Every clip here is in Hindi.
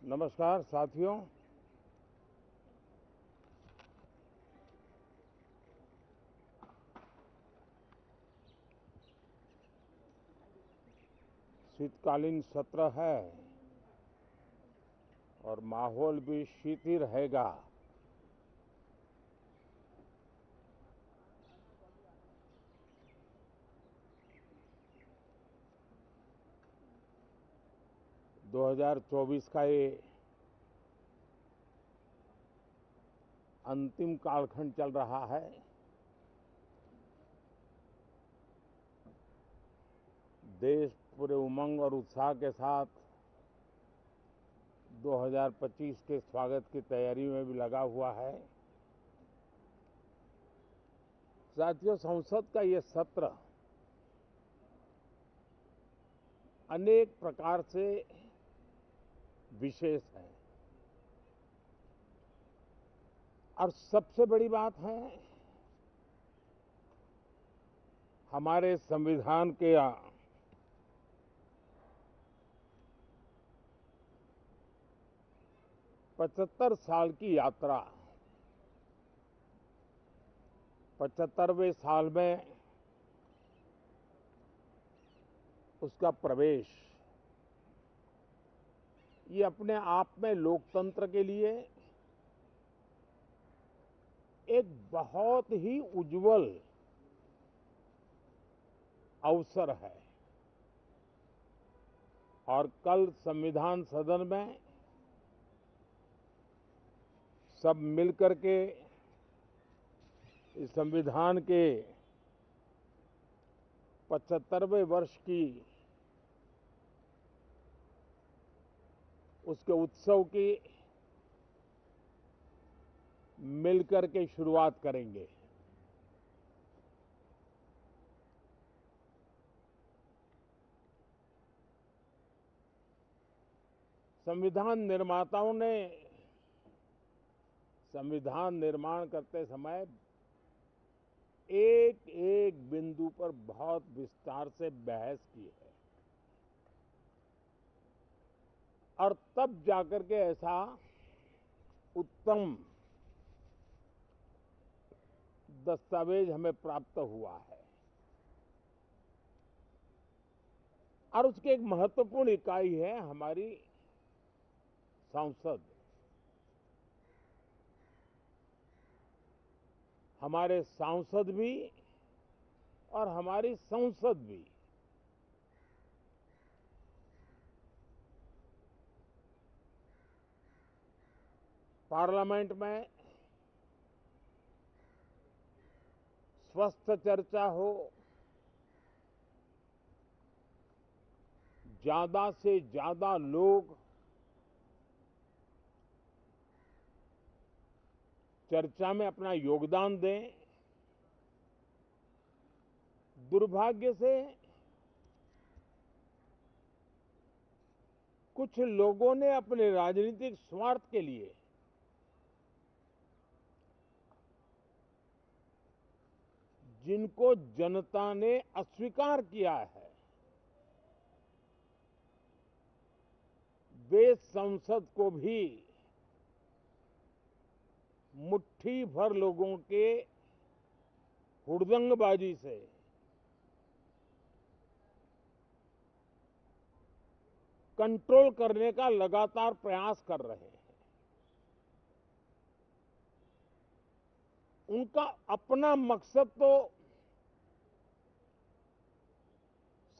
नमस्कार साथियों। शीतकालीन सत्र है और माहौल भी शीत ही रहेगा। दो 2024 का ये अंतिम कालखंड चल रहा है। देश पूरे उमंग और उत्साह के साथ 2025 के स्वागत की तैयारी में भी लगा हुआ है। साथियों, संसद का ये सत्र अनेक प्रकार से विशेष है और सबसे बड़ी बात है हमारे संविधान के 75 साल की यात्रा, 75वें साल में उसका प्रवेश, ये अपने आप में लोकतंत्र के लिए एक बहुत ही उज्जवल अवसर है। और कल संविधान सदन में सब मिलकर के इस संविधान के 75वें वर्ष की उसके उत्सव की मिलकर के शुरुआत करेंगे। संविधान निर्माताओं ने संविधान निर्माण करते समय एक एक बिंदु पर बहुत विस्तार से बहस की है और तब जाकर के ऐसा उत्तम दस्तावेज हमें प्राप्त हुआ है। और उसकी एक महत्वपूर्ण इकाई है हमारी संसद। हमारे सांसद भी और हमारी संसद भी पार्लियामेंट में स्वस्थ चर्चा हो, ज्यादा से ज्यादा लोग चर्चा में अपना योगदान दें। दुर्भाग्य से कुछ लोगों ने अपने राजनीतिक स्वार्थ के लिए जिनको जनता ने अस्वीकार किया है, वे संसद को भी मुट्ठी भर लोगों के हुड़दंगबाजी से कंट्रोल करने का लगातार प्रयास कर रहे हैं। उनका अपना मकसद तो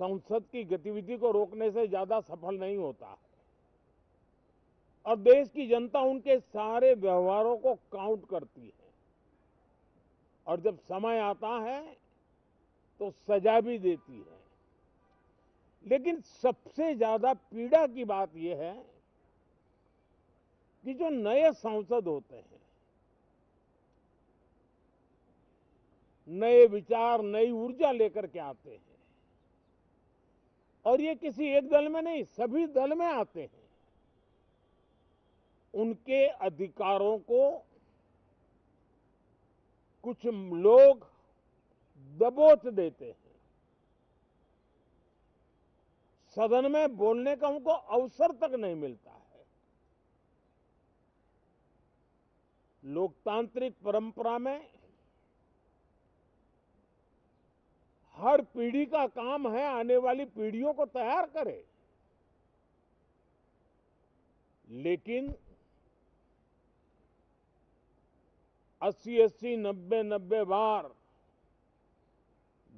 संसद की गतिविधि को रोकने से ज्यादा सफल नहीं होता और देश की जनता उनके सारे व्यवहारों को काउंट करती है और जब समय आता है तो सजा भी देती है। लेकिन सबसे ज्यादा पीड़ा की बात यह है कि जो नए सांसद होते हैं, नए विचार, नई ऊर्जा लेकर के आते हैं और ये किसी एक दल में नहीं, सभी दल में आते हैं। उनके अधिकारों को कुछ लोग दबोच देते हैं। सदन में बोलने का उनको अवसर तक नहीं मिलता है। लोकतांत्रिक परंपरा में हर पीढ़ी का काम है आने वाली पीढ़ियों को तैयार करे, लेकिन 80-80, 90-90 बार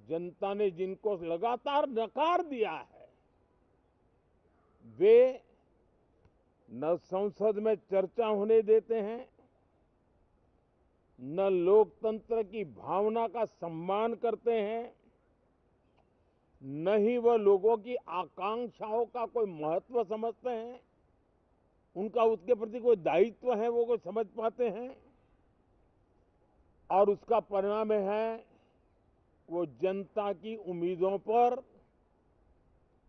जनता ने जिनको लगातार नकार दिया है, वे न संसद में चर्चा होने देते हैं, न लोकतंत्र की भावना का सम्मान करते हैं, न ही वह लोगों की आकांक्षाओं का कोई महत्व समझते हैं, उनका उसके प्रति कोई दायित्व है वो कोई समझ पाते हैं। और उसका परिणाम है वो जनता की उम्मीदों पर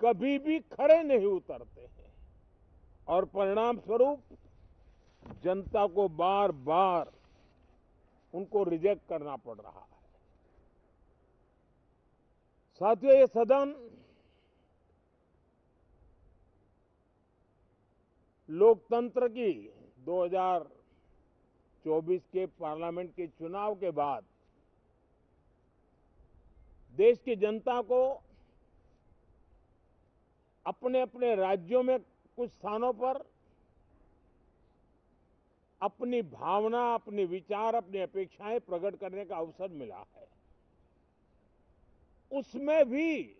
कभी भी खरे नहीं उतरते हैं और परिणाम स्वरूप जनता को बार बार उनको रिजेक्ट करना पड़ रहा है। साथियों, ये सदन लोकतंत्र की 2024 के पार्लियामेंट के चुनाव के बाद देश की जनता को अपने अपने राज्यों में कुछ स्थानों पर अपनी भावना, अपने विचार, अपनी अपेक्षाएं प्रकट करने का अवसर मिला है। उसमें भी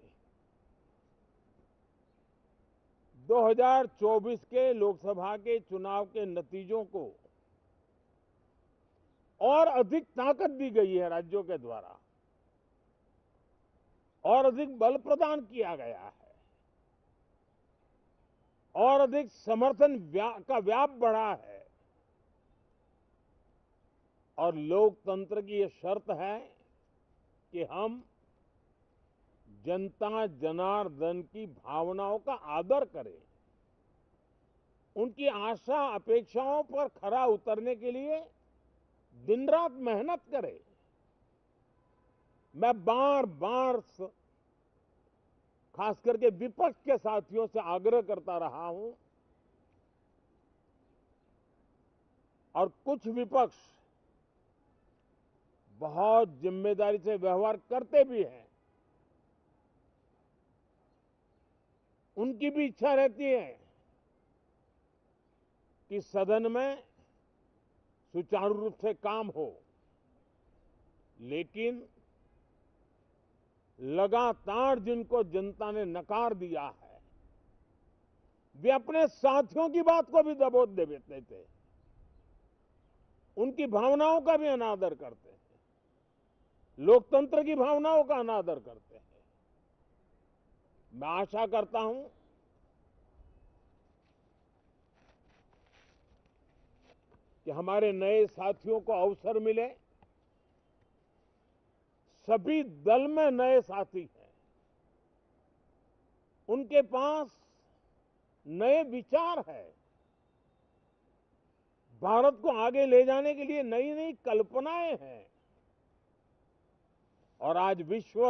2024 के लोकसभा के चुनाव के नतीजों को और अधिक ताकत दी गई है राज्यों के द्वारा, और अधिक बल प्रदान किया गया है, और अधिक समर्थन का व्याप बढ़ा है। और लोकतंत्र की ये शर्त है कि हम जनता जनार्दन की भावनाओं का आदर करें, उनकी आशा अपेक्षाओं पर खरा उतरने के लिए दिन रात मेहनत करें। मैं बार बार खास करके विपक्ष के साथियों से आग्रह करता रहा हूं, और कुछ विपक्ष बहुत जिम्मेदारी से व्यवहार करते भी हैं। उनकी भी इच्छा रहती है कि सदन में सुचारू रूप से काम हो, लेकिन लगातार जिनको जनता ने नकार दिया है, वे अपने साथियों की बात को भी दबोच देते थे, उनकी भावनाओं का भी अनादर करते हैं, लोकतंत्र की भावनाओं का अनादर करते हैं। मैं आशा करता हूं कि हमारे नए साथियों को अवसर मिले। सभी दल में नए साथी हैं, उनके पास नए विचार है, भारत को आगे ले जाने के लिए नई नई कल्पनाएं हैं। और आज विश्व